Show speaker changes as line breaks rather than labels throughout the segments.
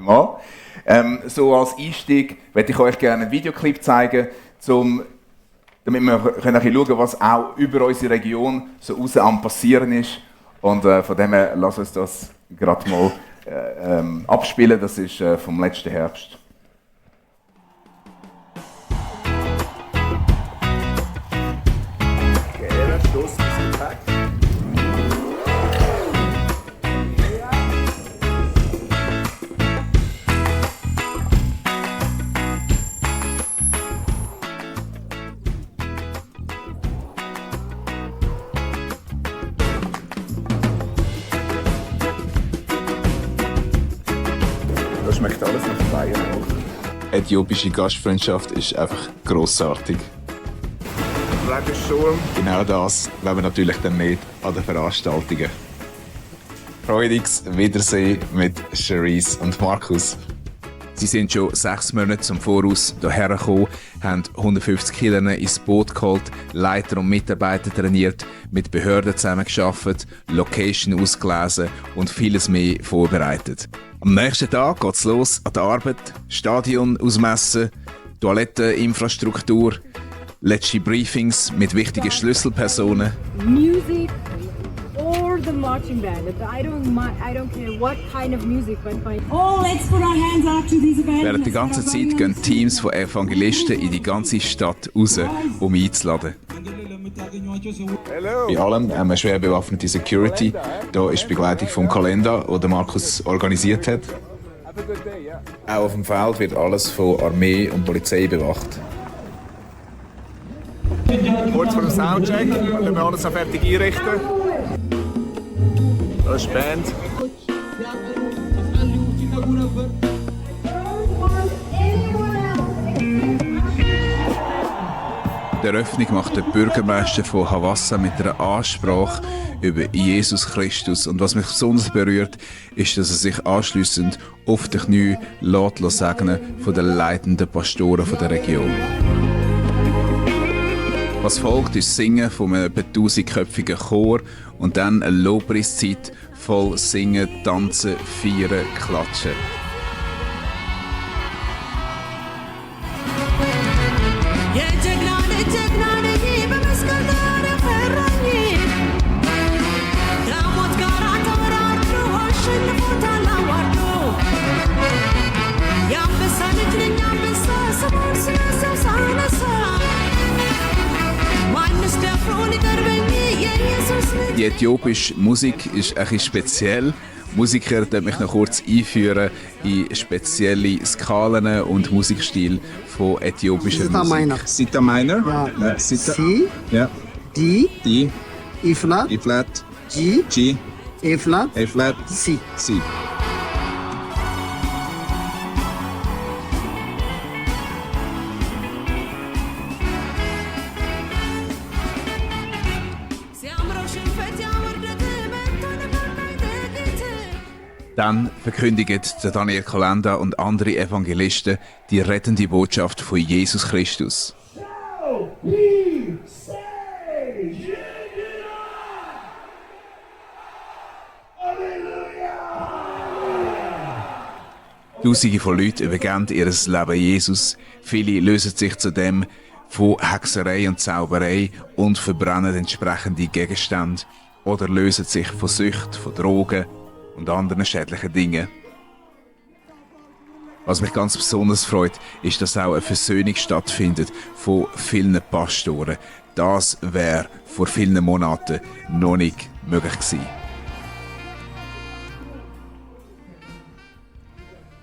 Mann. So als Einstieg möchte ich euch gerne einen Videoclip zeigen, damit wir können schauen, was auch über unsere Region so raus am Passieren ist. Und von dem her, lasst uns das gerade mal abspielen. Das ist vom letzten Herbst. Das schmeckt alles nach Bayern.
Äthiopische Gastfreundschaft ist einfach grossartig.
Regenschirm.
Genau das wollen wir natürlich dann nicht an den Veranstaltungen. Freudiges Wiedersehen mit Cherise und Markus. Sie sind schon 6 Monate zum Voraus hierher gekommen, haben 150 Killer ins Boot geholt, Leiter und Mitarbeiter trainiert, mit Behörden zusammengearbeitet, Location ausgelesen und vieles mehr vorbereitet. Am nächsten Tag geht's los an die Arbeit, Stadion ausmessen, Toiletteninfrastruktur, letzte Briefings mit wichtigen Schlüsselpersonen.
Music or the marching band. I don't care what kind of music, but
Oh, let's put our hands out to these events.
Während der ganzen Zeit gehen Teams von Evangelisten in die ganze Stadt raus, um einzuladen.
Hello.
Bei allem haben wir schwer bewaffnete Security. Hier ist die Begleitung vom Kalender, den Markus organisiert hat. Auch auf dem Feld wird alles von Armee und Polizei bewacht.
Kurz vor dem Soundcheck, wenn wir alles fertig einrichten. Das ist die Band.
Die Eröffnung macht der Bürgermeister von Havassa mit einer Ansprache über Jesus Christus. Und was mich besonders berührt, ist, dass er sich anschliessend auf die Knie lässt segnen von den leitenden Pastoren der Region. Was folgt, ist das Singen von einem etwa 1000-köpfigen Chor und dann eine Lobpreiszeit voll Singen, Tanzen, Feiern, Klatschen. Die äthiopische Musik ist ein bisschen speziell. Musiker mich noch kurz einführen in spezielle Skalen und Musikstil von äthiopischer Musik.
Sita Minor.
Ja.
Sita.
C,
Ja.
D,
D,
E flat,
E flat,
G,
G,
A flat,
A flat,
C.
C.
Dann verkündigen der Daniel Kalenda und andere Evangelisten die rettende Botschaft von Jesus Christus. Tausende von Leuten übergeben ihr Leben Jesus. Viele lösen sich zudem von Hexerei und Zauberei und verbrennen entsprechende Gegenstände oder lösen sich von Sucht, von Drogen und anderen schädlichen Dingen. Was mich ganz besonders freut, ist, dass auch eine Versöhnung stattfindet von vielen Pastoren. Das wäre vor vielen Monaten noch nicht möglich gewesen.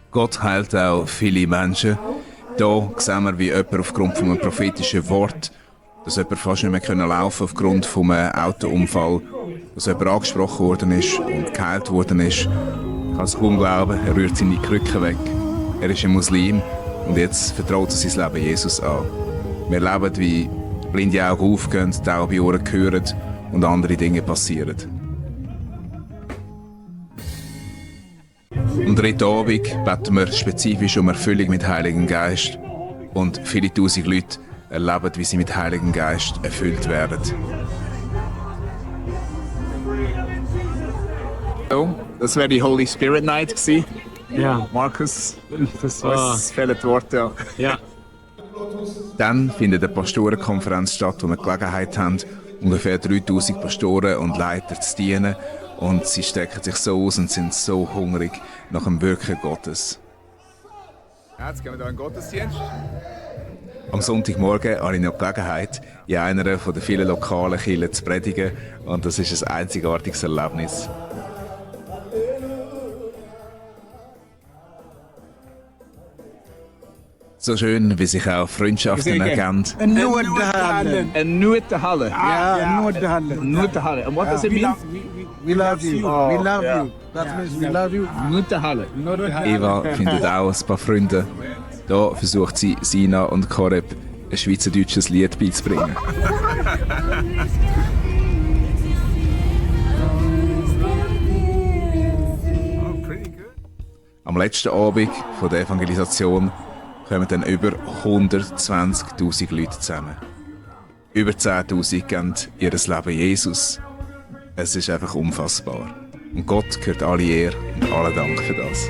Gott heilt auch viele Menschen. Hier sehen wir, wie jemand aufgrund von einem prophetischen Wort, dass jemand fast nicht mehr laufen aufgrund von einem Autounfall, dass jemand angesprochen worden ist und geheilt worden ist. Ich kann es kaum glauben, er rührt seine Krücken weg. Er ist ein Muslim und jetzt vertraut er sein Leben Jesus an. Wir erleben, wie blinde Augen aufgehen, taube Ohren hören und andere Dinge passieren. Am dritten Abend beten wir spezifisch um Erfüllung mit Heiligen Geist und viele tausend Leute erleben, wie sie mit Heiligen Geist erfüllt werden.
So, das wäre die Holy Spirit Night gewesen. Ja.
Markus,
Das war,
uns fehlen die Worte. Ja.
ja.
Dann findet eine Pastorenkonferenz statt, wo wir Gelegenheit haben, ungefähr 3000 Pastoren und Leiter zu dienen. Und sie strecken sich so aus und sind so hungrig nach dem Wirken Gottes.
Jetzt gehen wir hier in den Gottesdienst.
Am Sonntagmorgen habe ich noch Gelegenheit, in einer der vielen lokalen Kirchen zu predigen. Und das ist ein einzigartiges Erlebnis. So schön, wie sich auch Freundschaften ergeben.
Noorderhallen.
Een Noorderhalle.
Ja, Noorderhallen.
Noorderhalle. And what does it mean?
We love you. We love you. That means we love you.
Noorderhalle. Eva findet auch ein paar Freunde. Da versucht sie, Sina und Koreb ein schweizerdeutsches Lied beizubringen. Am letzten Abend von der Evangelisation kommen dann über 120'000 Leute zusammen. Über 10'000 geben ihr Leben Jesus. Es ist einfach unfassbar. Und Gott gehört alle Ehre und allen Dank für das.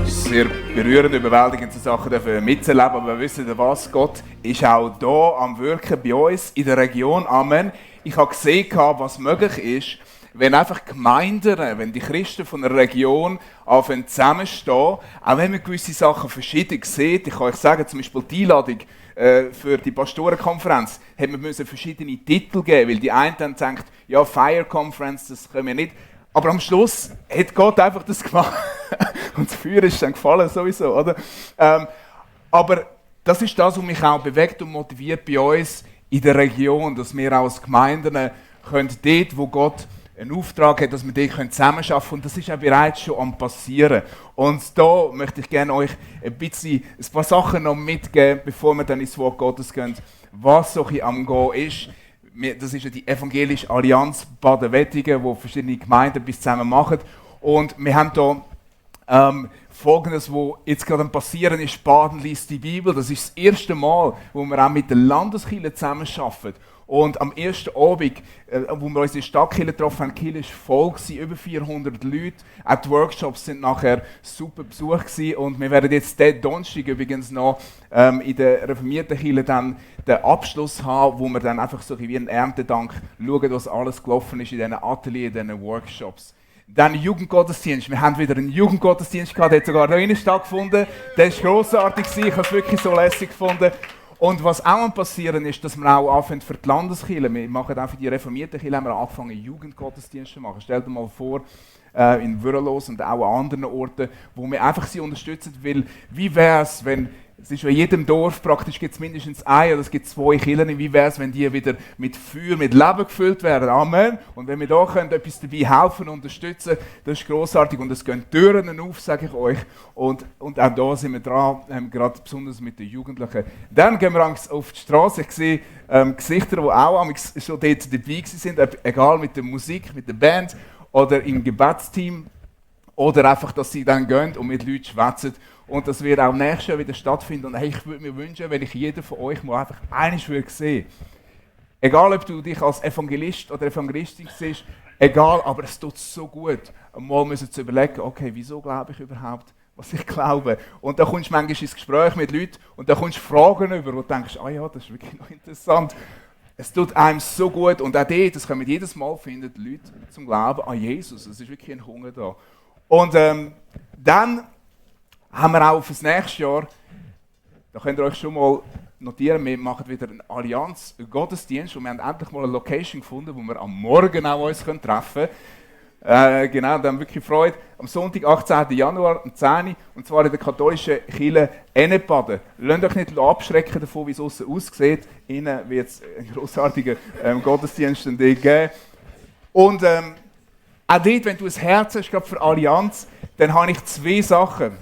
Sehr berührend, überwältigende Sachen dürfen mitzuerleben, aber wir wissen was, Gott ist auch hier am Wirken bei uns in der Region. Amen. Ich habe gesehen, was möglich ist, wenn einfach Gemeinden, wenn die Christen von einer Region anfangen zusammenstehen, auch wenn man gewisse Sachen verschieden sieht. Ich kann euch sagen, zum Beispiel die Einladung für die Pastorenkonferenz, hat man verschiedene Titel geben, weil die einen dann denken, ja, Fire Conference, das können wir nicht. Aber am Schluss hat Gott einfach das gemacht. Und das Feuer ist dann gefallen sowieso, oder? Aber das ist das, was mich auch bewegt und motiviert bei uns in der Region, dass wir auch als Gemeinden können, dort, wo Gott einen Auftrag hat, dass wir dort zusammenarbeiten können. Und das ist auch bereits schon am passieren. Und da möchte ich gerne euch ein paar Sachen noch mitgeben, bevor wir dann ins Wort Gottes gehen, was so am Gehen ist. Das ist ja die Evangelische Allianz Baden-Wettigen, wo verschiedene Gemeinden etwas zusammen machen. Und wir haben hier Folgendes, was jetzt gerade passieren ist, Baden liest die Bibel. Das ist das erste Mal, wo wir auch mit der Landeskirche zusammenarbeiten. Und am ersten Abend, wo wir uns in der Stadtkirche getroffen haben, die Kirche war voll, über 400 Leute. Auch die Workshops sind nachher super Besuch gewesen. Und wir werden jetzt diesen Donnerstag übrigens noch in der reformierten Kirche dann den Abschluss haben, wo wir dann einfach so wie einen Erntedank schauen, was alles gelaufen ist in diesen Ateliers, in diesen Workshops. Dann Jugendgottesdienst. Wir haben wieder einen Jugendgottesdienst gehabt, der hat sogar da drinnen stattgefunden. Der war grossartig, ich habe es wirklich so lässig gefunden. Und was auch passieren ist, dass wir auch anfangen für die Landeskirche, wir machen auch für die reformierte Kirche, haben wir angefangen Jugendgottesdienste zu machen. Stellt dir mal vor, in Würrelos und auch an anderen Orten, wo wir einfach sie unterstützen, weil wie wäre es, wenn es ist in jedem Dorf praktisch gibt es mindestens ein oder es gibt 2 Kirchen. Wie wäre es, wenn die wieder mit Feuer, mit Leben gefüllt werden? Amen. Und wenn wir da können, etwas dabei helfen und unterstützen, das ist grossartig. Und es gehen Türen auf, sage ich euch. Und auch da sind wir dran, gerade besonders mit den Jugendlichen. Dann gehen wir auf die Straße. Ich sehe Gesichter, die auch schon dort dabei sind, egal mit der Musik, mit der Band oder im Gebetsteam. Oder einfach, dass sie dann gehen und mit Leuten schwätzen. Und das wird auch nächstes Jahr wieder stattfinden. Und hey, ich würde mir wünschen, wenn ich jeden von euch mal einfach einmal sehen. Egal, ob du dich als Evangelist oder Evangelistin siehst, egal, aber es tut so gut, mal müssen zu überlegen, okay, wieso glaube ich überhaupt, was ich glaube. Und da kommst du manchmal ins Gespräch mit Leuten und da kommst du Fragen über, wo du denkst, ah ja, das ist wirklich noch interessant. Es tut einem so gut und auch dort, das können wir jedes Mal finden, die Leute zum Glauben an Jesus. Es ist wirklich ein Hunger da. Und dann haben wir auch für das nächste Jahr, da könnt ihr euch schon mal notieren, wir machen wieder einen Allianz-Gottesdienst und wir haben endlich mal eine Location gefunden, wo wir am Morgen auch uns treffen können. Genau, da haben wir wirklich Freude. Am Sonntag, 18. Januar, um 10 Uhr, und zwar in der katholischen Kirche Ennebaden. Lasst euch nicht abschrecken davon, wie es aussen aussieht. Innen wird es einen grossartigen Gottesdienst geben. Und auch dort, wenn du ein Herz hast, gerade für Allianz, dann habe ich 2 Sachen.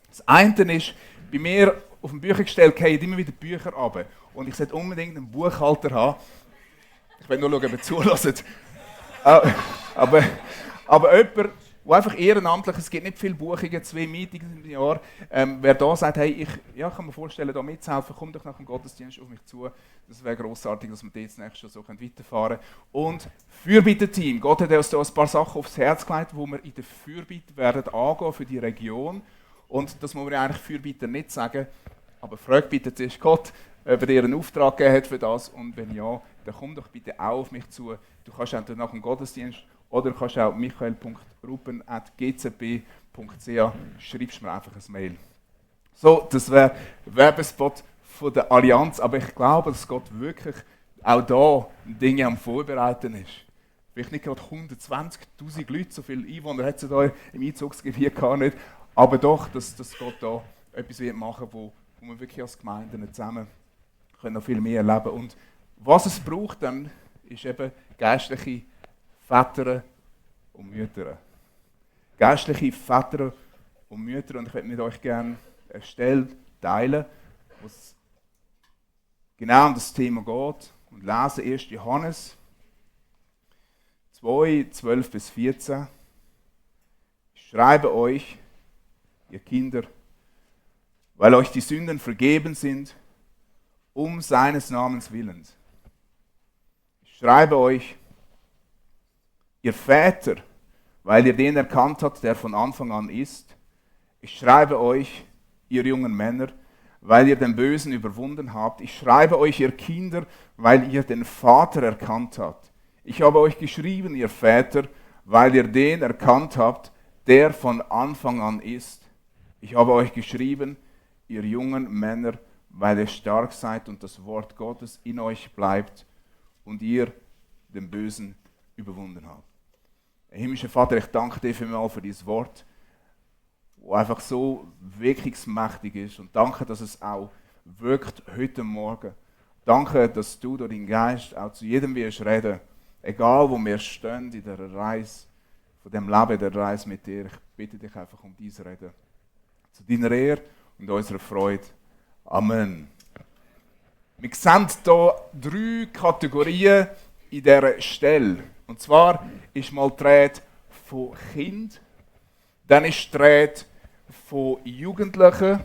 Das eine ist, bei mir auf dem Büchergestell fallen immer wieder Bücher runter. Und ich sollte unbedingt einen Buchhalter haben. Ich will nur schauen, ob ihr zuhört. Aber jemand, wo einfach ehrenamtlich, es gibt nicht viele Buchungen, 2 Meetings im Jahr, wer da sagt, hey, ich kann mir vorstellen, da mitzuhelfen, komm doch nach dem Gottesdienst auf mich zu. Das wäre grossartig, dass wir jetzt nächstes Jahr so weiterfahren können. Und Fürbitteteam. Gott hat uns da ein paar Sachen aufs Herz gelegt, wo wir in der Fürbitte werden angehen für die Region. Und das muss man eigentlich Fürbitter nicht sagen, aber frag bitte zuerst Gott, ob er dir einen Auftrag gegeben hat für das. Und wenn ja, dann komm doch bitte auch auf mich zu. Du kannst entweder nach dem Gottesdienst oder du kannst auch michael.rupen@gzb.ch schreibst mir einfach ein Mail. So, das wäre Werbespot von der Allianz, aber ich glaube, dass Gott wirklich auch da Dinge am Vorbereiten ist. Vielleicht nicht gerade 120'000 Leute, so viele Einwohner hat es da im Einzugsgebiet gar nicht, aber doch, dass Gott da etwas machen wird, wo wir wirklich als Gemeinden zusammen können noch viel mehr erleben. Und was es braucht dann, ist eben geistliche Väter und Mütter. Geistliche Väter und Mütter. Und ich möchte mit euch gerne eine Stelle teilen, wo es genau um das Thema geht. Und lesen 1. Johannes 2, 12 bis 14. Ich schreibe euch, ihr Kinder, weil euch die Sünden vergeben sind, um seines Namens willen. Ich schreibe euch, ihr Väter, weil ihr den erkannt habt, der von Anfang an ist. Ich schreibe euch, ihr jungen Männer, weil ihr den Bösen überwunden habt. Ich schreibe euch, ihr Kinder, weil ihr den Vater erkannt habt. Ich habe euch geschrieben, ihr Väter, weil ihr den erkannt habt, der von Anfang an ist. Ich habe euch geschrieben, ihr jungen Männer, weil ihr stark seid und das Wort Gottes in euch bleibt und ihr den Bösen überwunden habt. Himmlischer Vater, ich danke dir vielmals für dieses Wort, das einfach so wirkungsmächtig ist. Und danke, dass es auch wirkt heute Morgen. Danke, dass du durch deinen Geist auch zu jedem wirst reden, egal wo wir stehen in dieser Reise, von dem Leben der Reise mit dir. Ich bitte dich einfach um dieses Reden. Zu deiner Ehre und unserer Freude. Amen. Wir sehen hier 3 Kategorien in dieser Stelle. Und zwar ist mal die Rede von Kind, dann ist die Rede von Jugendlichen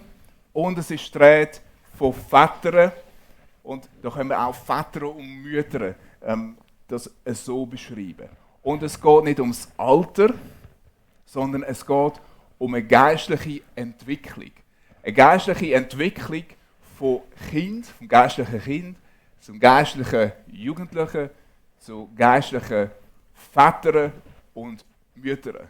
und es ist die Rede von Vätern. Und da können wir auch Väter und Mütter das so beschreiben. Und es geht nicht ums Alter, sondern es geht um eine geistliche Entwicklung. Eine geistliche Entwicklung von Kind, vom geistlichen Kind zum geistlichen Jugendlichen, zu geistlichen Vätern und Müttern.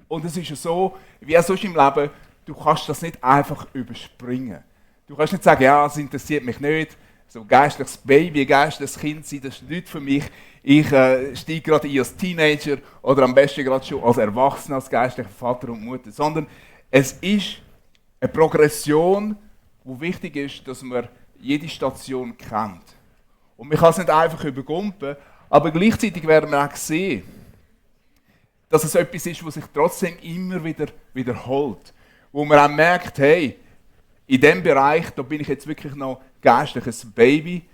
Und es ist ja so, wie auch sonst im Leben, du kannst das nicht einfach überspringen. Du kannst nicht sagen, ja, das interessiert mich nicht, so ein geistliches Baby, ein geistliches Kind sein, das ist nicht für mich. Ich steige gerade ein als Teenager oder am besten gerade schon als Erwachsener, als geistlicher Vater und Mutter. Sondern es ist eine Progression, wo wichtig ist, dass man jede Station kennt. Und man kann es nicht einfach übergumpen, aber gleichzeitig werden wir auch sehen, dass es etwas ist, was sich trotzdem immer wieder wiederholt. Wo man auch merkt, hey, in diesem Bereich, da bin ich jetzt wirklich noch geistliches Baby.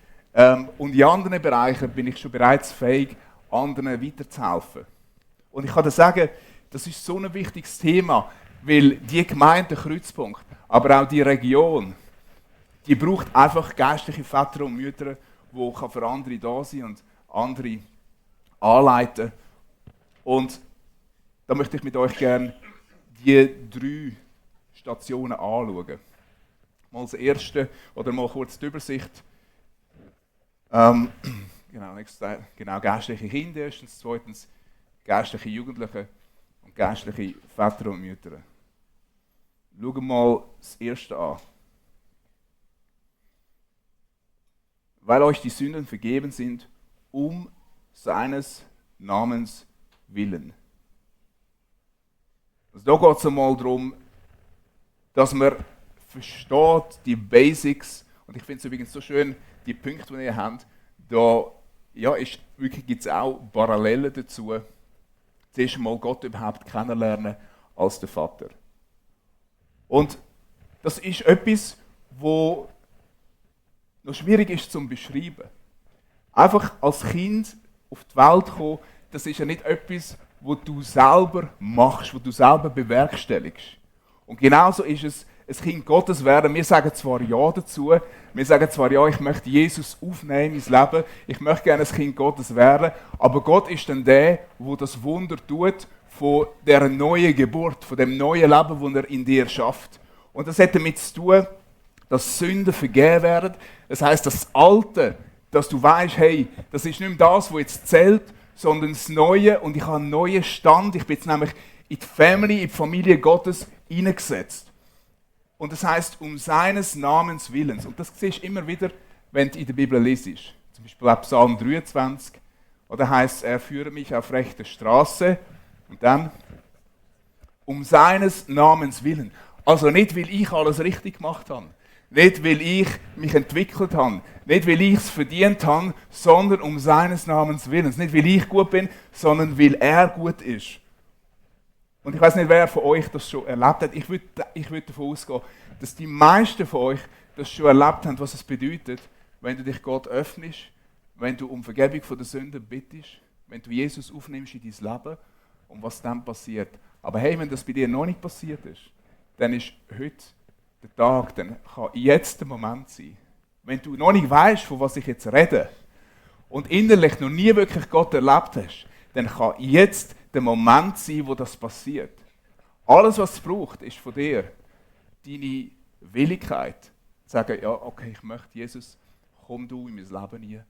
Und in anderen Bereichen bin ich schon bereits fähig, anderen weiterzuhelfen. Und ich kann dir sagen, das ist so ein wichtiges Thema, weil die Gemeinde, Kreuzpunkt, aber auch die Region, die braucht einfach geistliche Väter und Mütter, die für andere da sein und andere anleiten. Und da möchte ich mit euch gerne die 3 Stationen anschauen. Mal das erste, oder mal kurz die Übersicht. Genau, geistliche Kinder erstens, zweitens geistliche Jugendliche und geistliche Väter und Mütter. Schauen wir mal das erste an. Weil euch die Sünden vergeben sind, um seines Namens willen. Also da geht es einmal darum, dass man versteht die Basics. Und ich finde es übrigens so schön, die Punkte, die ihr habt, da gibt es auch Parallelen dazu. Zuerst einmal Gott überhaupt kennenlernen als der Vater. Und das ist etwas, wo noch schwierig ist zu beschreiben. Einfach als Kind auf die Welt kommen, das ist ja nicht etwas, wo du selber machst, wo du selber bewerkstelligst. Und genauso ist es, ein Kind Gottes werden. Wir sagen zwar Ja dazu, wir sagen zwar Ja, ich möchte Jesus aufnehmen ins Leben, ich möchte gerne ein Kind Gottes werden, aber Gott ist dann der, der das Wunder tut von dieser neuen Geburt, von dem neuen Leben, das er in dir schafft. Und das hat damit zu tun, dass Sünden vergeben werden. Das heisst, das Alte, dass du weißt, hey, das ist nicht mehr das, was jetzt zählt, sondern das Neue, und ich habe einen neuen Stand. Ich bin jetzt nämlich in die Family, in die Familie Gottes hineingesetzt. Und das heisst, um seines Namens Willens. Und das siehst du immer wieder, wenn du in der Bibel liest. Zum Beispiel Psalm 23. Oder heisst, er führe mich auf rechte Straße. Und dann, um seines Namens Willen. Also nicht, weil ich alles richtig gemacht habe. Nicht, weil ich mich entwickelt habe. Nicht, weil ich es verdient habe, sondern um seines Namens Willens. Nicht, weil ich gut bin, sondern weil er gut ist. Und ich weiß nicht, wer von euch das schon erlebt hat. Ich würde davon ausgehen, dass die meisten von euch das schon erlebt haben, was es bedeutet, wenn du dich Gott öffnest, wenn du um Vergebung von der Sünden bittest, wenn du Jesus aufnimmst in dein Leben und was dann passiert. Aber hey, wenn das bei dir noch nicht passiert ist, dann ist heute der Tag, dann kann jetzt der Moment sein. Wenn du noch nicht weißt, von was ich jetzt rede und innerlich noch nie wirklich Gott erlebt hast, dann kann jetzt der Moment sein, wo das passiert. Alles, was es braucht, ist von dir deine Willigkeit. Zu sagen, ja, okay, ich möchte Jesus, komm du in mein Leben hinein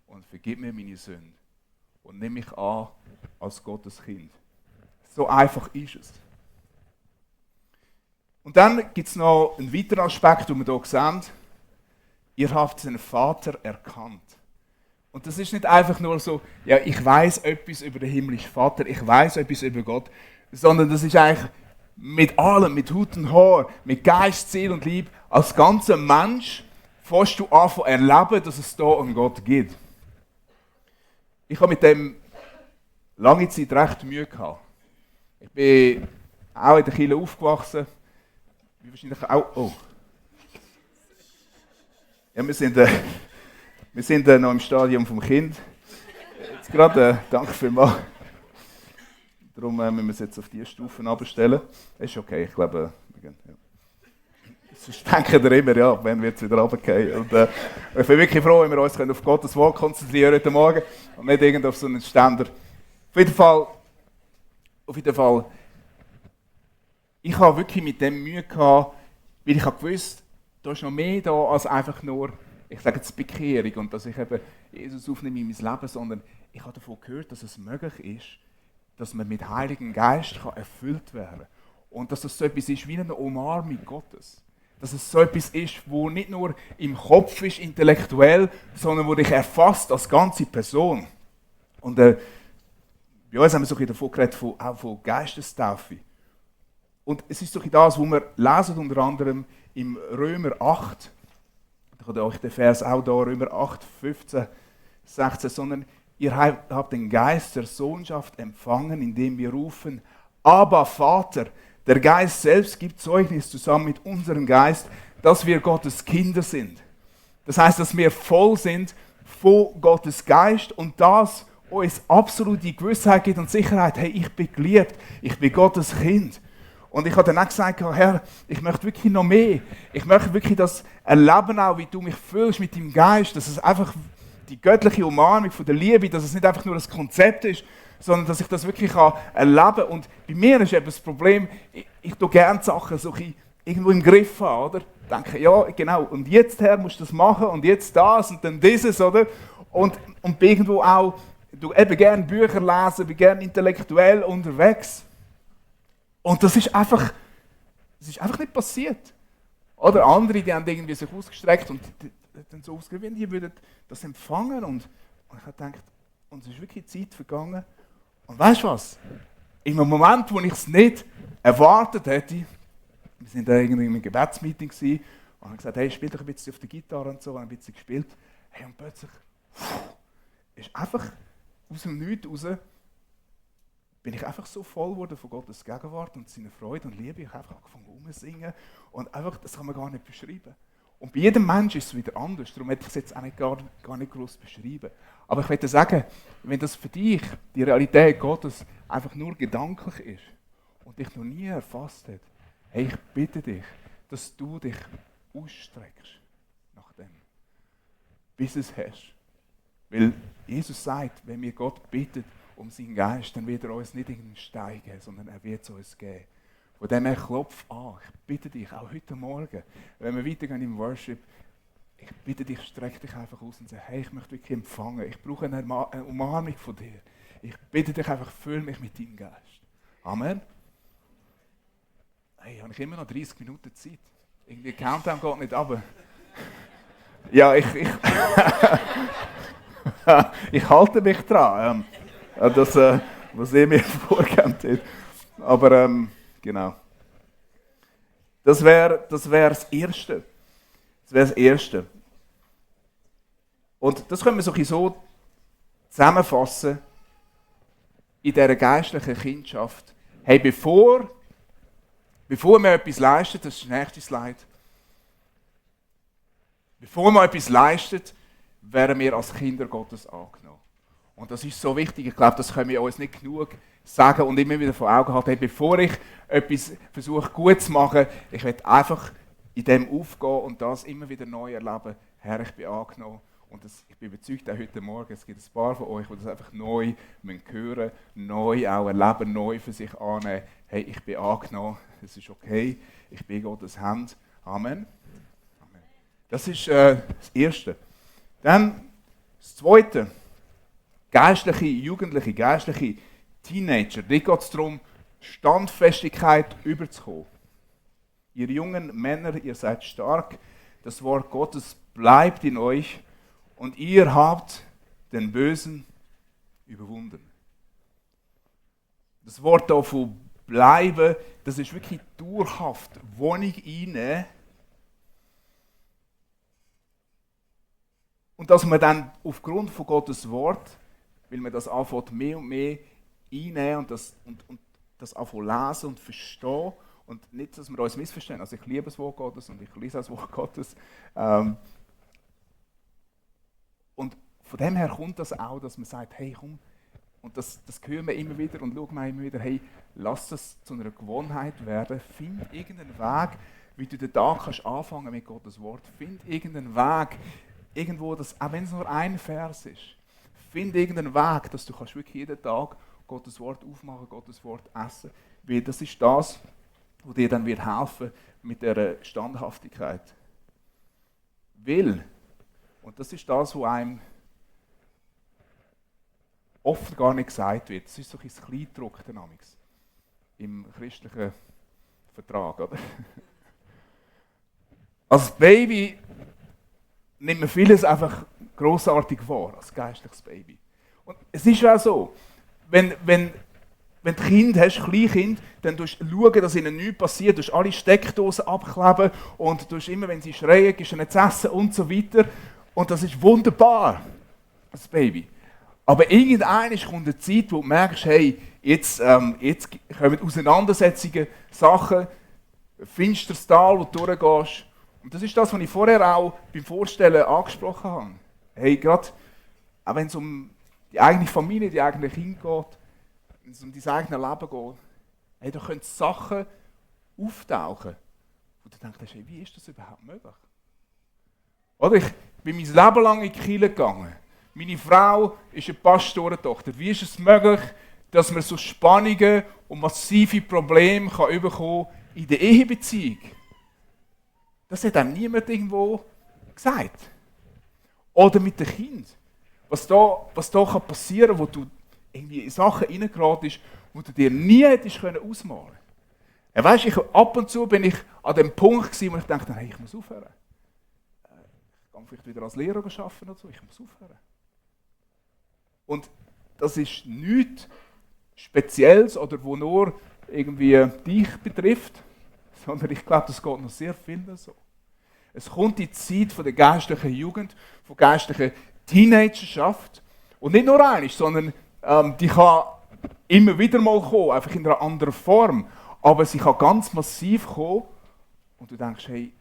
und vergib mir meine Sünde. Und nimm mich an als Gottes Kind. So einfach ist es. Und dann gibt es noch einen weiteren Aspekt, den wir hier sehen. Ihr habt seinen Vater erkannt. Und das ist nicht einfach nur so, ja, ich weiß etwas über den himmlischen Vater, ich weiß etwas über Gott, sondern das ist eigentlich mit allem, mit Hut und Haar, mit Geist, Seele und Liebe, als ganzer Mensch fährst du an zu erleben, dass es da einen Gott gibt. Ich habe mit dem lange Zeit recht Mühe gehabt. Ich bin auch in der Kirche aufgewachsen, wie wahrscheinlich auch, oh. Ja, wir sind noch im Stadium vom Kind. Jetzt gerade, danke vielmals. Darum müssen wir es jetzt auf diese Stufen abstellen. Das ist okay, ich glaube, ja. Sonst denken wir immer, ja, wann wird es wieder runtergehen. Und ich bin wirklich froh, wenn wir uns auf Gottes Wort konzentrieren heute Morgen und nicht irgend auf so einen Ständer. Auf jeden Fall, ich habe wirklich mit dem Mühe gehabt, weil ich habe gewusst, da ist noch mehr da als einfach nur, ich sage jetzt Bekehrung und dass ich eben Jesus aufnehme in mein Leben, sondern ich habe davon gehört, dass es möglich ist, dass man mit Heiligen Geist erfüllt werden kann. Und dass das so etwas ist wie eine Umarmung Gottes. Dass es so etwas ist, wo nicht nur im Kopf ist, intellektuell, sondern wo dich erfasst als ganze Person. Und bei uns haben wir so davon geredet, auch von Geistestaufe. Und es ist so das, was wir lesen, unter anderem im Römer 8. Ich habe euch den Vers auch da, Römer 8, 15, 16, sondern ihr habt den Geist der Sohnschaft empfangen, indem wir rufen, Abba, Vater. Der Geist selbst gibt Zeugnis zusammen mit unserem Geist, dass wir Gottes Kinder sind. Das heißt, dass wir voll sind von Gottes Geist und das uns absolute Gewissheit gibt und Sicherheit, hey, ich bin geliebt, ich bin Gottes Kind. Und ich habe dann auch gesagt, Herr, ich möchte wirklich noch mehr. Ich möchte wirklich das erleben, auch wie du mich fühlst mit deinem Geist, dass es einfach die göttliche Umarmung von der Liebe, dass es nicht einfach nur ein Konzept ist, sondern dass ich das wirklich erleben kann. Und bei mir ist eben das Problem, ich tue gerne Sachen so irgendwo im Griff haben, oder? Ich denke, ja, genau, und jetzt, Herr, musst du das machen und jetzt das und dann dieses, oder? Und bin irgendwo auch, du eben gerne Bücher lesen, bin gerne intellektuell unterwegs. Und das ist einfach nicht passiert. Oder andere, die haben irgendwie sich ausgestreckt und dann so ausgewählt, die würden das empfangen. Und ich habe gedacht, und es ist wirklich Zeit vergangen. Und weißt du was? In einem Moment, wo ich es nicht erwartet hätte, wir waren da irgendwie in einem Gebetsmeeting und haben gesagt, hey, spiel doch ein bisschen auf der Gitarre und so, und ein bisschen gespielt. Hey, und plötzlich ist einfach aus dem Nichts raus, bin ich einfach so voll geworden von Gottes Gegenwart und seiner Freude und Liebe. Ich habe einfach angefangen rumzusingen und einfach, das kann man gar nicht beschreiben. Und bei jedem Menschen ist es wieder anders, darum hätte ich es jetzt auch nicht gar nicht groß beschreiben. Aber ich möchte sagen, wenn das für dich, die Realität Gottes, einfach nur gedanklich ist und dich noch nie erfasst hat, hey, ich bitte dich, dass du dich ausstreckst nach dem, bis es hast. Weil Jesus sagt, wenn wir Gott bitten um seinen Geist, dann wird er uns nicht irgendeinen Stein geben, sondern er wird es uns geben. Von dem her klopf an. Ich bitte dich, auch heute Morgen, wenn wir weitergehen im Worship, ich bitte dich, streck dich einfach aus und sag, hey, ich möchte wirklich empfangen. Ich brauche eine Umarmung von dir. Ich bitte dich einfach, füll mich mit deinem Geist. Amen. Hey, habe ich immer noch 30 Minuten Zeit? Irgendwie der Countdown geht nicht runter. Ja, ich halte mich dran. Das, was ihr mir vorgehabt habt. Aber, genau. Das wäre das Erste. Das wäre das Erste. Und das können wir so zusammenfassen in dieser geistlichen Kindschaft. Hey, bevor wir etwas leisten, das ist das nächste Slide. Bevor wir etwas leisten, werden wir als Kinder Gottes angenommen. Und das ist so wichtig. Ich glaube, das können wir uns nicht genug sagen und immer wieder vor Augen halten. Hey, bevor ich etwas versuche gut zu machen, ich will einfach in dem aufgehen und das immer wieder neu erleben. Herr, ich bin angenommen. Und ich bin überzeugt, auch heute Morgen, es gibt ein paar von euch, die das einfach neu hören, neu auch erleben, neu für sich annehmen. Hey, ich bin angenommen, es ist okay, ich bin Gottes Hand. Amen. Amen. Das ist das Erste. Dann das Zweite. Geistliche Jugendliche, geistliche Teenager. Da geht es darum, Standfestigkeit überzukommen. Ihr jungen Männer, ihr seid stark. Das Wort Gottes bleibt in euch. Und ihr habt den Bösen überwunden. Das Wort hier von bleiben, das ist wirklich dauerhaft Wohnung einnehmen. Und dass man dann aufgrund von Gottes Wort, weil man das anfängt mehr und mehr einnehmen und das anfangen lesen und verstehen. Und nicht, dass wir uns missverstehen. Also ich liebe das Wort Gottes und ich lese das Wort Gottes. Und von dem her kommt das auch, dass man sagt, hey komm, und das hören wir immer wieder und schauen wir immer wieder, hey, lass das zu einer Gewohnheit werden, find irgendeinen Weg, wie du den Tag kannst anfangen mit Gottes Wort, find irgendeinen Weg, irgendwo, auch wenn es nur ein Vers ist, find irgendeinen Weg, dass du kannst wirklich jeden Tag Gottes Wort aufmachen, Gottes Wort essen, weil das ist das, was dir dann wird helfen mit der Standhaftigkeit. Weil, und das ist das, was einem oft gar nicht gesagt wird. Das ist so ein Kleindruck dynamics im christlichen Vertrag. Oder? Als Baby nimmt man vieles einfach grossartig wahr, als geistliches Baby. Und es ist auch so, wenn du Kind hast, Kleinkind, dann schaust du schauen, dass ihnen nichts passiert, du alle Steckdosen abkleben und du immer, wenn sie schreien, gibst du ihnen zu essen und so weiter. Und das ist wunderbar, als Baby. Aber irgendwann kommt eine Zeit, wo du merkst, hey, jetzt kommen Auseinandersetzungen, Sachen, finsteres Tal, wo du durchgehst. Und das ist das, was ich vorher auch beim Vorstellen angesprochen habe. Hey, gerade auch wenn es um die eigene Familie, die eigenen Kinder geht, wenn es um dein eigenes Leben geht, hey, da können Sachen auftauchen, wo du denkst, hey, wie ist das überhaupt möglich? Oder ich bin mein Leben lang in die Kirche gegangen. Meine Frau ist eine Pastorentochter. Wie ist es möglich, dass man so Spannungen und massive Probleme bekommen in der Ehebeziehung? Das hat einem niemand irgendwo gesagt. Oder mit dem Kind. Was da passieren kann, wo du irgendwie in Sachen reingeratest, die du dir nie hättest ausmalen können. Ja, weißt, ab und zu bin ich an dem Punkt gewesen, wo ich dachte, hey, ich muss aufhören. Ich kann vielleicht wieder als Lehrer arbeiten oder so, ich muss aufhören. Und das ist nichts Spezielles oder wo nur irgendwie dich betrifft, sondern ich glaube, das geht noch sehr vielen so. Es kommt die Zeit von der geistlichen Jugend, von geistlicher Teenagerschaft und nicht nur einmal, sondern die kann immer wieder mal kommen, einfach in einer anderen Form, aber sie kann ganz massiv kommen und du denkst, hey,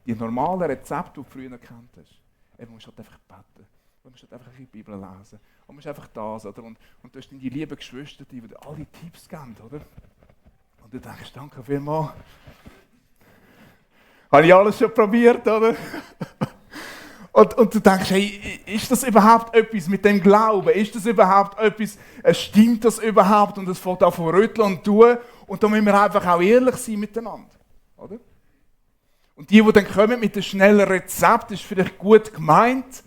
die normalen Rezepte, die du früher gekannt hast. Du musst halt einfach beten. Du musst halt einfach die Bibel lesen. Du musst einfach das, oder? Und du hast dann die lieben Geschwister, die dir alle Tipps geben, oder? Und du denkst, danke vielmals. Habe ich alles schon probiert, oder? Und du denkst, hey, ist das überhaupt etwas mit dem Glauben? Ist das überhaupt etwas, stimmt das überhaupt? Und es fängt an zu rütteln und tun. Und da müssen wir einfach auch ehrlich sein miteinander, oder? Und die dann kommen mit einem schnellen Rezept, ist vielleicht gut gemeint.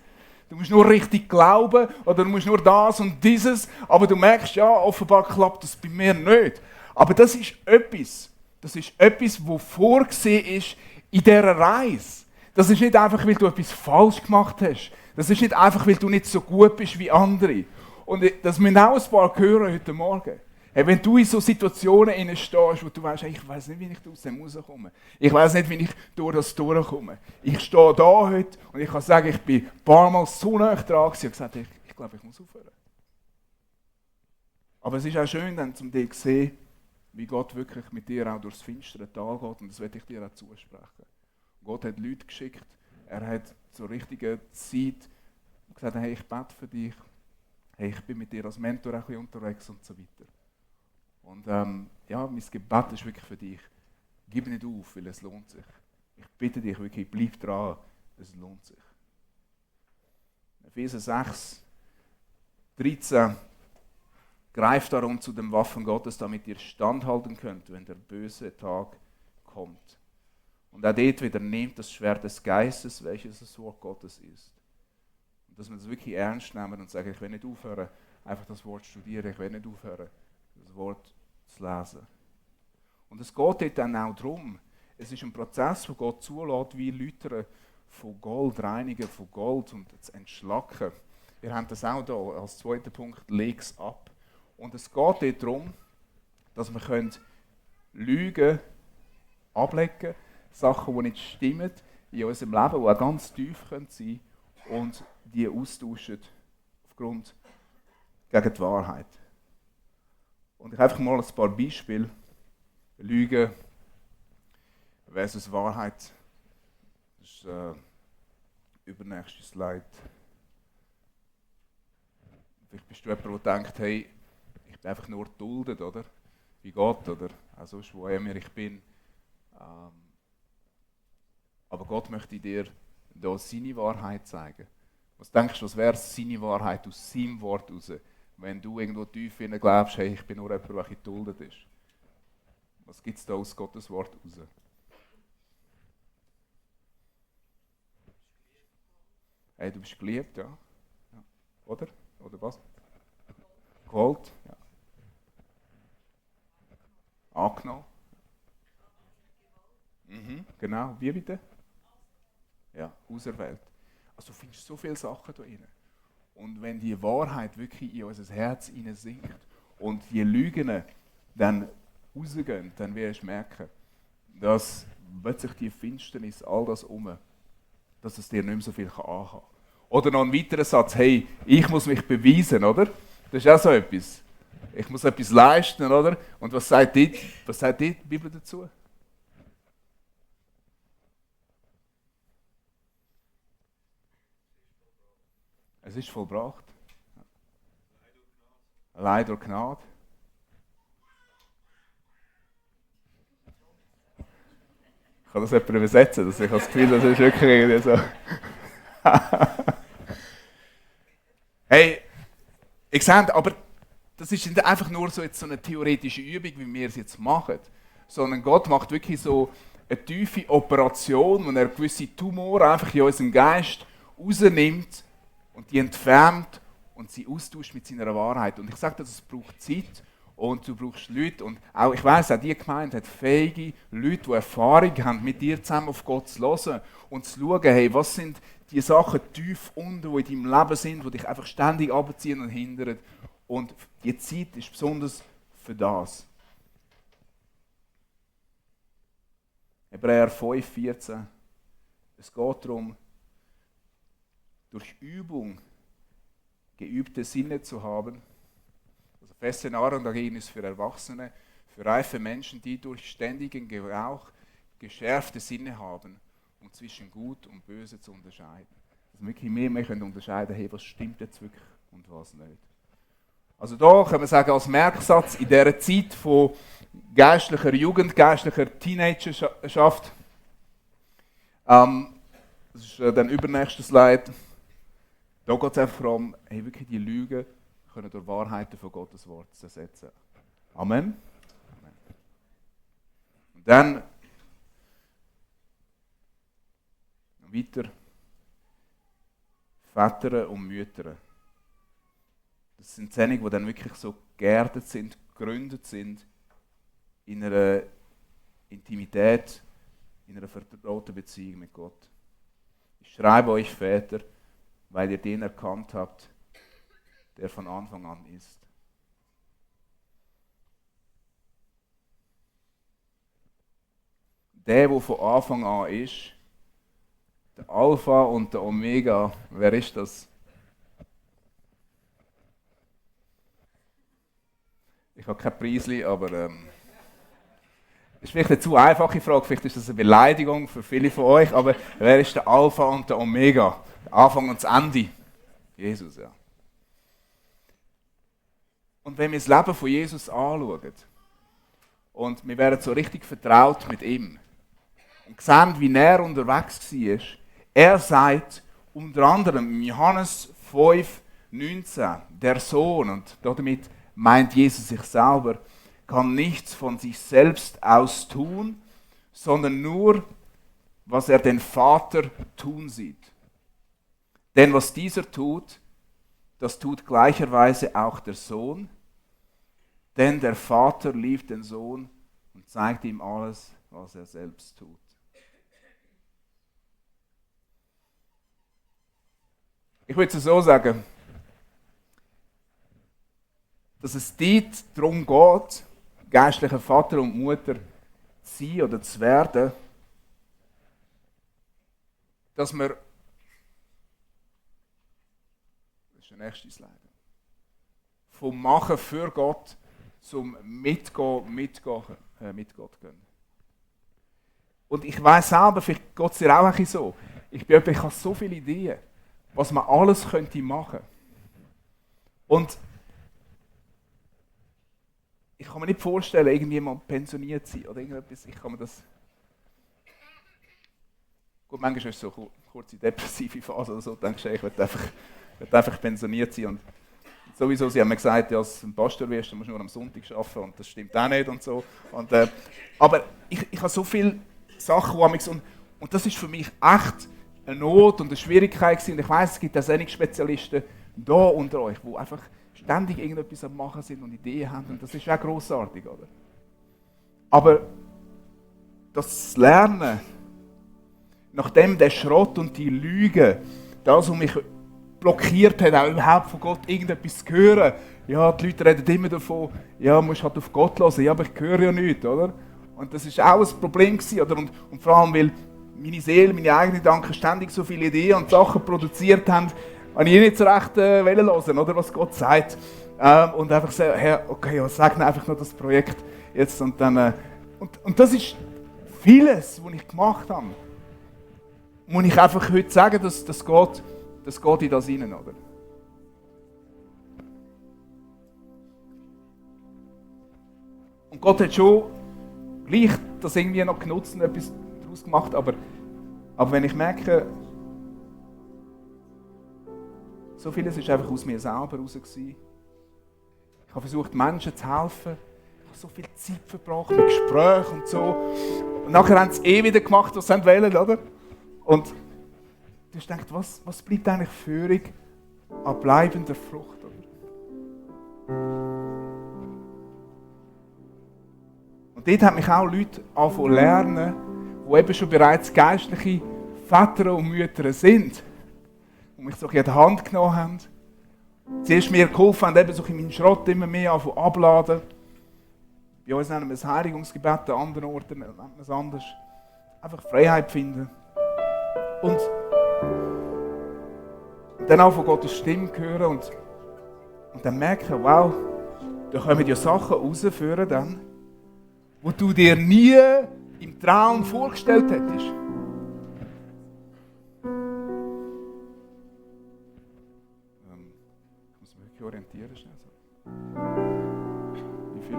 Du musst nur richtig glauben oder du musst nur das und dieses. Aber du merkst, ja, offenbar klappt das bei mir nicht. Aber das ist etwas, was vorgesehen ist in dieser Reise. Das ist nicht einfach, weil du etwas falsch gemacht hast. Das ist nicht einfach, weil du nicht so gut bist wie andere. Und das müssen auch ein paar hören heute Morgen. Hey, wenn du in so Situationen stehst, wo du weißt, hey, ich weiß nicht, wie ich aus dem rauskomme. Ich weiß nicht, wie ich durch das durchkomme. Ich stehe da heute und ich kann sagen, ich bin ein paar Mal so nah dran und gesagt, ich glaube, ich muss aufhören. Aber es ist auch schön, dann zum dir zu sehen, wie Gott wirklich mit dir auch durchs finstere Tal geht. Und das werde ich dir auch zusprechen. Gott hat Leute geschickt, er hat zur richtigen Zeit gesagt, hey, ich bete für dich, hey, ich bin mit dir als Mentor ein bisschen unterwegs und so weiter. Und ja, mein Gebet ist wirklich für dich, gib nicht auf, weil es lohnt sich. Ich bitte dich wirklich, bleib dran, es lohnt sich. Epheser 6, 13, greift darum zu den Waffen Gottes, damit ihr standhalten könnt, wenn der böse Tag kommt. Und auch dort wieder nehmt das Schwert des Geistes, welches das Wort Gottes ist. Und dass wir das wirklich ernst nehmen und sagen, ich will nicht aufhören, einfach das Wort studieren, ich will nicht aufhören, das Wort zu lesen. Und es geht dort dann auch darum, es ist ein Prozess, wo Gott zulässt, wie Läutern von Gold, reinigen von Gold und zu entschlacken. Wir haben das auch hier als zweiter Punkt, leg's ab. Und es geht dort darum, dass wir Lügen ablegen können, Sachen, die nicht stimmen in unserem Leben, die auch ganz tief sein können und die austauschen aufgrund gegen die Wahrheit. Und ich habe einfach mal ein paar Beispiele. Lügen versus Wahrheit. Das ist übernächste Slide. Vielleicht bist du jemand, der denkt, hey, ich bin einfach nur geduldet, oder? Wie Gott, oder? Auch sonst, wo immer ich bin. Aber Gott möchte dir hier seine Wahrheit zeigen. Was denkst du, was wäre seine Wahrheit aus seinem Wort heraus? Wenn du irgendwo tief innen glaubst, hey, ich bin nur jemand, der geduldet ist. Was gibt es da aus Gottes Wort heraus? Hey, du bist geliebt, ja. Oder? Oder was? Gewollt, ja. Angenommen. Genau, wie bitte? Ja, auserwählt. Also du findest so viele Sachen da drin. Und wenn die Wahrheit wirklich in unser Herz hineinsinkt und die Lügen dann rausgehen, dann wirst du merken, dass plötzlich die Finsternis, all das dass es dir nicht mehr so viel anhaben kann. Oder noch ein weiterer Satz, hey, ich muss mich beweisen, oder? Das ist auch so etwas. Ich muss etwas leisten, oder? Und was sagt die Bibel dazu? Es ist vollbracht. Allein durch Gnade. Kann das jemand übersetzen? Ich habe das Gefühl, das ist wirklich irgendwie so. Hey, ich sehe, aber das ist nicht einfach nur so eine theoretische Übung, wie wir es jetzt machen, sondern Gott macht wirklich so eine tiefe Operation, wo er gewisse Tumore einfach in unserem Geist rausnimmt und die entfernt und sie austauscht mit seiner Wahrheit. Und ich sage dir, das braucht Zeit und du brauchst Leute. Und auch, ich weiss, auch die Gemeinde hat fähige Leute, die Erfahrung haben, mit dir zusammen auf Gott zu hören und zu schauen, hey, was sind die Sachen tief unten, die in deinem Leben sind, die dich einfach ständig abziehen und hindern. Und die Zeit ist besonders für das. Hebräer 5,14. Es geht darum, durch Übung geübte Sinne zu haben. Also feste Nahrung dagegen ist für Erwachsene, für reife Menschen, die durch ständigen Gebrauch geschärfte Sinne haben um zwischen Gut und Böse zu unterscheiden. Dass wir wirklich mehr können unterscheiden, hey, was stimmt jetzt wirklich und was nicht. Also da können wir sagen, als Merksatz, in dieser Zeit von geistlicher Jugend, geistlicher Teenagerschaft, das ist dann übernächste Slide, da geht es einfach darum, hey, wirklich die Lügen können durch Wahrheiten von Gottes Wort ersetzen. Amen. Amen. Und dann weiter Väter und Mütter. Das sind diejenigen, die dann wirklich so geerdet sind, gegründet sind in einer Intimität, in einer vertrauten Beziehung mit Gott. Ich schreibe euch Väter, weil ihr den erkannt habt, der von Anfang an ist. Der von Anfang an ist, der Alpha und der Omega, wer ist das? Ich habe kein Preisli, aber das ist vielleicht eine zu einfache Frage, vielleicht ist das eine Beleidigung für viele von euch, aber wer ist der Alpha und der Omega? Der Anfang und das Ende? Jesus, ja. Und wenn wir das Leben von Jesus anschauen und wir werden so richtig vertraut mit ihm und sehen, wie er unterwegs war, er sagt unter anderem in Johannes 5,19, der Sohn, und damit meint Jesus sich selber, kann nichts von sich selbst aus tun, sondern nur, was er den Vater tun sieht. Denn was dieser tut, das tut gleicherweise auch der Sohn, denn der Vater liebt den Sohn und zeigt ihm alles, was er selbst tut. Ich würde es so sagen, dass es dort darum geht, geistlicher Vater und Mutter zu sein oder zu werden, dass wir, das ist der nächste Slide, vom Machen für Gott zum mit Gott gehen. Und ich weiss selber, vielleicht geht es dir auch ein bisschen so, ich habe so viele Ideen, was man alles könnte machen. Und ich kann mir nicht vorstellen, irgendjemand pensioniert zu sein oder irgendetwas. Ich kann mir das... Gut, manchmal ist es so eine kurze depressive Phase oder so, denkst du, ich will einfach pensioniert sein. Und sowieso, sie haben mir gesagt, ja, als ein Pastor wirst, du musst nur am Sonntag arbeiten und das stimmt auch nicht und so. Und, aber ich habe so viele Sachen, und das ist für mich echt eine Not und eine Schwierigkeit gewesen. Und ich weiss, es gibt auch einige Spezialisten da unter euch, die einfach ständig irgendetwas am Machen sind und Ideen haben. Und das ist auch grossartig, oder? Aber das Lernen, nachdem der Schrott und die Lüge, das, was mich blockiert hat, auch überhaupt von Gott irgendetwas zu hören. Ja, die Leute reden immer davon, ja, du musst halt auf Gott hören. Ja, aber ich höre ja nichts, oder? Und das war auch ein Problem gewesen, oder? Und vor allem, weil meine Seele, meine eigenen Gedanken ständig so viele Ideen und Sachen produziert haben, habe ich nicht so recht hören, oder, was Gott sagt. Und einfach sagen, Herr, okay, ja, sag mir einfach noch das Projekt jetzt. Und dann, und das ist vieles, was ich gemacht habe. Muss ich einfach heute sagen, dass das geht in das hinein, oder? Und Gott hat schon gleich das irgendwie noch genutzt und etwas daraus gemacht, aber wenn ich merke, so vieles ist einfach aus mir selber raus gewesen. Ich habe versucht, Menschen zu helfen. Ich habe so viel Zeit verbracht mit Gesprächen und so. Und nachher haben sie wieder gemacht, was sie wollen, oder? Und du hast gedacht, was bleibt eigentlich Führung an bleibender Frucht, oder? Und dort haben mich auch Leute angefangen lernen, die eben schon bereits geistliche Väter und Mütter sind. Und mich so in die Hand genommen haben. Zuerst mir geholfen haben, eben so in meinen Schrott immer mehr abladen. Bei uns nennen wir es Heiligungsgebet, an anderen Orten nennen wir es anders. Einfach Freiheit finden. Und dann auch von Gottes Stimme hören und dann merken, wow, da kommen ja Sachen rausführen dann, die du dir nie im Traum vorgestellt hättest. wirklich orientieren schnell so. Wie viel?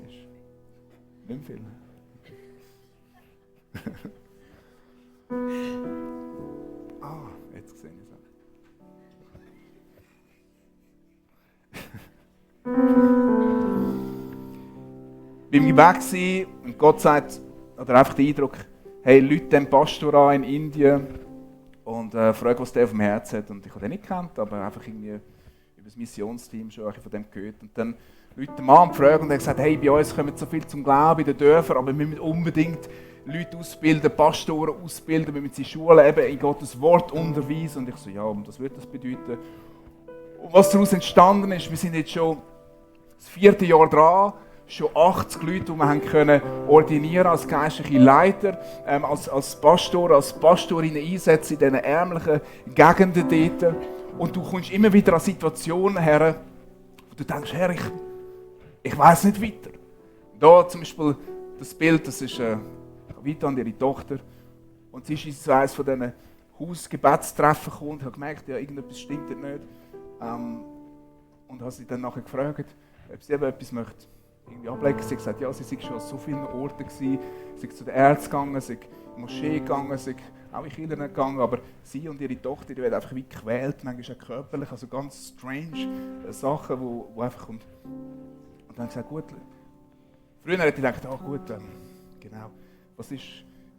Ist nicht viel. Jetzt sehe ich es auch. Beim Gebet war und Gott sagt, oder einfach der Eindruck, hey, Leute den Pastor an in Indien und frag, was der auf dem Herz hat. Und ich habe den nicht gekannt, aber einfach irgendwie über das Missionsteam schon von dem gehört. Und dann Leute den Mann fragen und er hat gesagt, hey, bei uns kommen so viel zum Glauben in den Dörfern, aber wir müssen unbedingt Leute ausbilden, Pastoren ausbilden, wir müssen sie Schulen eben in Gottes Wort unterweisen. Und ich so, ja, und was würde das bedeuten? Und was daraus entstanden ist, wir sind jetzt schon das 4. Jahr dran, schon 80 Leute, die wir haben können ordinieren als geistliche Leiter, als Pastor, als Pastorinnen einsetzen in diesen ärmlichen Gegenden dort. Und du kommst immer wieder an Situationen her, wo du denkst, Herr, ich weiss nicht weiter. Da zum Beispiel das Bild, das ist Vita und ihre Tochter. Und sie ist in eines von diesen Hausgebetstreffen gekommen und hat gemerkt, ja, irgendetwas stimmt dort nicht. Und habe sie dann nachher gefragt, ob sie eben etwas möchte irgendwie ablegen. Sie hat gesagt, ja, sie sei schon an so vielen Orten gewesen, sie sei zu den Ärzten gegangen, sie sei in die Moschee gegangen, sie sei auch in Kirchen gegangen, aber sie und ihre Tochter, die werden einfach wie gequält, manchmal auch körperlich, also ganz strange Sachen, wo einfach und dann habe ich gesagt, gut, früher hätte ich gedacht, gut, genau, was ist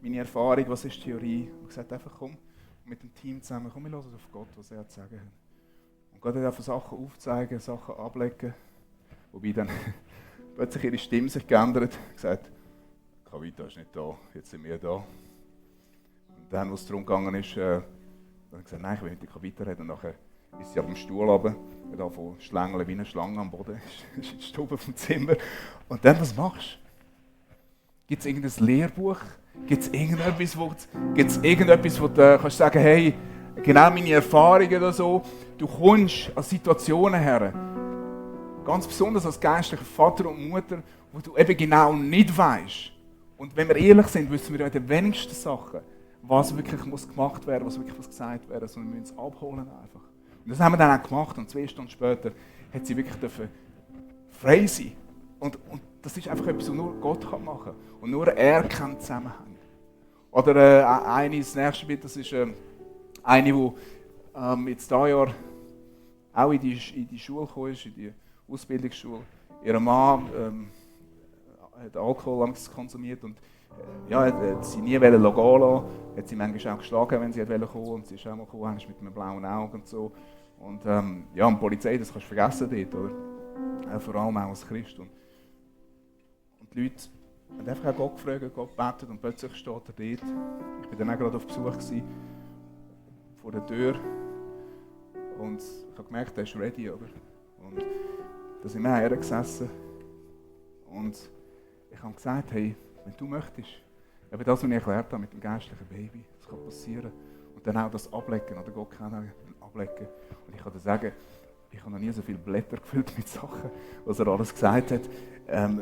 meine Erfahrung, was ist die Theorie? Und gesagt, einfach komm mit dem Team zusammen, komm, wir hören auf Gott, was er zu sagen hat. Und Gott hat einfach Sachen aufzeigen, Sachen ablegen, wobei dann plötzlich ihre Stimme sich geändert hat, gesagt, Kavita ist nicht da, jetzt sind wir da. Und dann, als es darum gegangen ist, dann habe ich gesagt, nein, ich will mit der Kavita reden. Und nachher ist sie ab dem Stuhl runter, hat angefangen zu schlängeln wie eine Schlange am Boden, ist in die Stube vom Zimmer. Und dann, was machst du? Gibt es irgendein Lehrbuch? Gibt es irgendetwas, wo du kannst sagen, hey, genau meine Erfahrungen oder so, du kommst an Situationen her, ganz besonders als geistlicher Vater und Mutter, wo du eben genau nicht weißt. Und wenn wir ehrlich sind, wissen wir ja in den wenigsten Sachen, was wirklich gemacht werden muss, was wirklich gesagt werden, sondern wir müssen es abholen einfach. Und das haben wir dann auch gemacht und 2 Stunden später hat sie wirklich frei sein. Und das ist einfach etwas, was nur Gott machen kann. Und nur er kennt Zusammenhänge. Oder das nächste Bild, das ist eine, die jetzt dieses Jahr auch in die Schule gekommen ist, in die Ausbildungsschule. Ihr Mann hat Alkohol konsumiert und hat sie nie gehen lassen. Hat sie manchmal auch geschlagen, wenn sie kommen wollte. Und sie ist auch mal gekommen, mit einem blauen Auge und so. Und und die Polizei, das kannst du vergessen dort, oder? Vor allem auch als Christ. Und die Leute haben einfach auch Gott gefragt, Gott gebetet und plötzlich steht er dort. Ich war dann auch gerade auf Besuch vor der Tür. Und ich habe gemerkt, er ist ready, oder? Und da sind wir hergesessen. Und ich habe gesagt, hey, wenn du möchtest, eben das, was ich erklärt habe mit dem geistlichen Baby, das kann passieren. Und dann auch das Ablecken, oder Gott kennen, ablecken. Und ich kann dir sagen, ich habe noch nie so viele Blätter gefüllt mit Sachen, was er alles gesagt hat.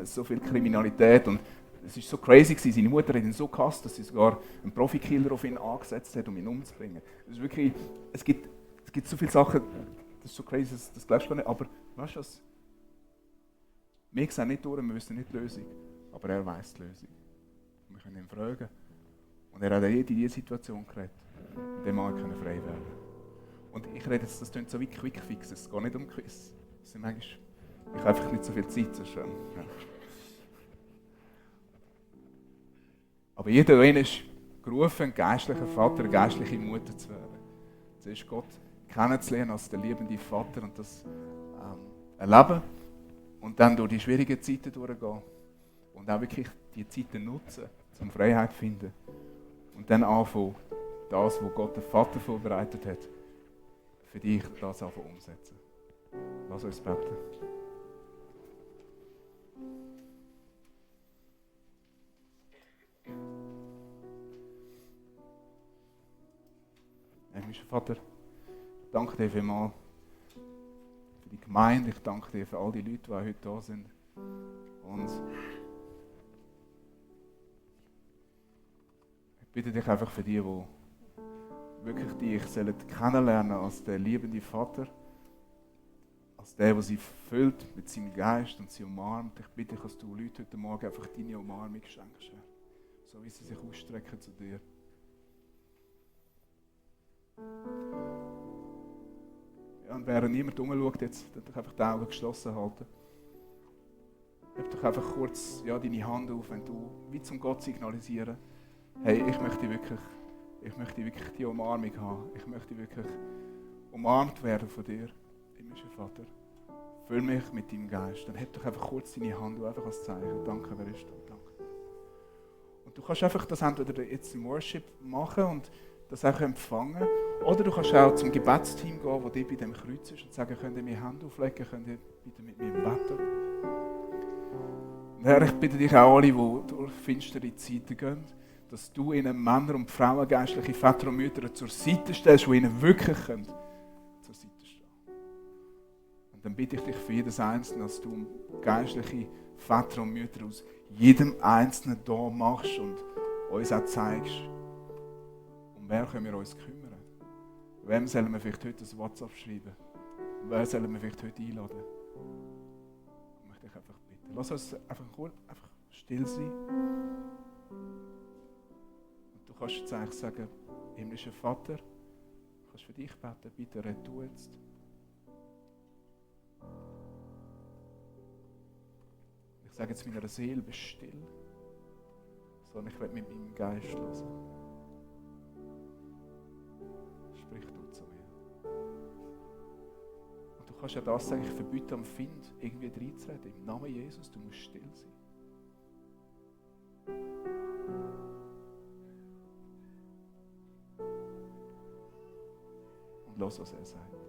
So viel Kriminalität. Und es war so crazy gewesen. Seine Mutter hat ihn so gehasst, dass sie sogar einen Profikiller auf ihn angesetzt hat, um ihn umzubringen. Es ist wirklich, es gibt so viele Sachen, das ist so crazy, das glaubst du nicht. Aber weißt du was? Wir sehen nicht durch, wir wissen nicht die Lösung. Aber er weiss die Lösung. Wir können ihn fragen. Und er hat in diese Situation geredet. Und der Mann konnte frei werden. Und ich rede jetzt, das klingt so wie Quick-Fix, es geht nicht um Quiz. Ich habe einfach nicht so viel Zeit. So schön. Ja. Aber jeder ist gerufen, ein geistlicher Vater, eine geistliche Mutter zu werden. Zuerst Gott kennenzulernen als der liebende Vater und das erleben. Und dann durch die schwierigen Zeiten durchgehen. Und auch wirklich die Zeiten nutzen, um Freiheit zu finden. Und dann anfangen, das, was Gott der Vater vorbereitet hat, für dich das anfangen umsetzen. Lass uns beten. Himmlischer Vater, ich danke dir vielmals für die Gemeinde, ich danke dir für all die Leute, die heute da sind. Und ich bitte dich einfach für die wirklich dich kennenlernen als der liebende Vater, als der sie füllt mit seinem Geist und sie umarmt. Ich bitte dich, dass du Leute heute Morgen einfach deine Umarmung schenkst, Herr. So wie sie sich ausstrecken zu dir. Ja, und während niemand rumschaut, jetzt doch einfach die Augen geschlossen halten. Heb doch einfach kurz deine Hand auf, wenn du wie zum Gott signalisieren. Hey, ich möchte wirklich die Umarmung haben. Ich möchte wirklich umarmt werden von dir, himmlischer Vater. Füll mich mit deinem Geist. Dann heb doch einfach kurz deine Hand auf, einfach als Zeichen. Danke, wer ist da? Danke. Und du kannst einfach das entweder jetzt im Worship machen und das auch empfangen. Oder du kannst auch zum Gebetsteam gehen, das dir bei dem Kreuz ist und sagen, könnt ihr mir Hände auflegen, könnt ihr bitte mit mir beten. Und Herr, ich bitte dich auch alle, die durch finstere Zeiten gehen, dass du ihnen Männer und Frauen, geistliche Väter und Mütter zur Seite stellst, die ihnen wirklich zur Seite stehen. Und dann bitte ich dich für jedes Einzelne, dass du geistliche Väter und Mütter aus jedem Einzelnen da machst und uns auch zeigst, um wer können wir uns kümmern. Wem sollen wir vielleicht heute ein WhatsApp schreiben? Wer sollen wir vielleicht heute einladen? Ich möchte dich einfach bitten. Lass uns einfach still sein. Und du kannst jetzt eigentlich sagen, himmlischer Vater, du kannst für dich beten, bitte red du jetzt. Ich sage jetzt meiner Seele, bist still, sondern ich will mit meinem Geist hören. Sprich du zu mir. Und du kannst ja das sagen, ich verbiete am Find, irgendwie reinzureden. Im Namen Jesus, du musst still sein. Und los, was er sagt.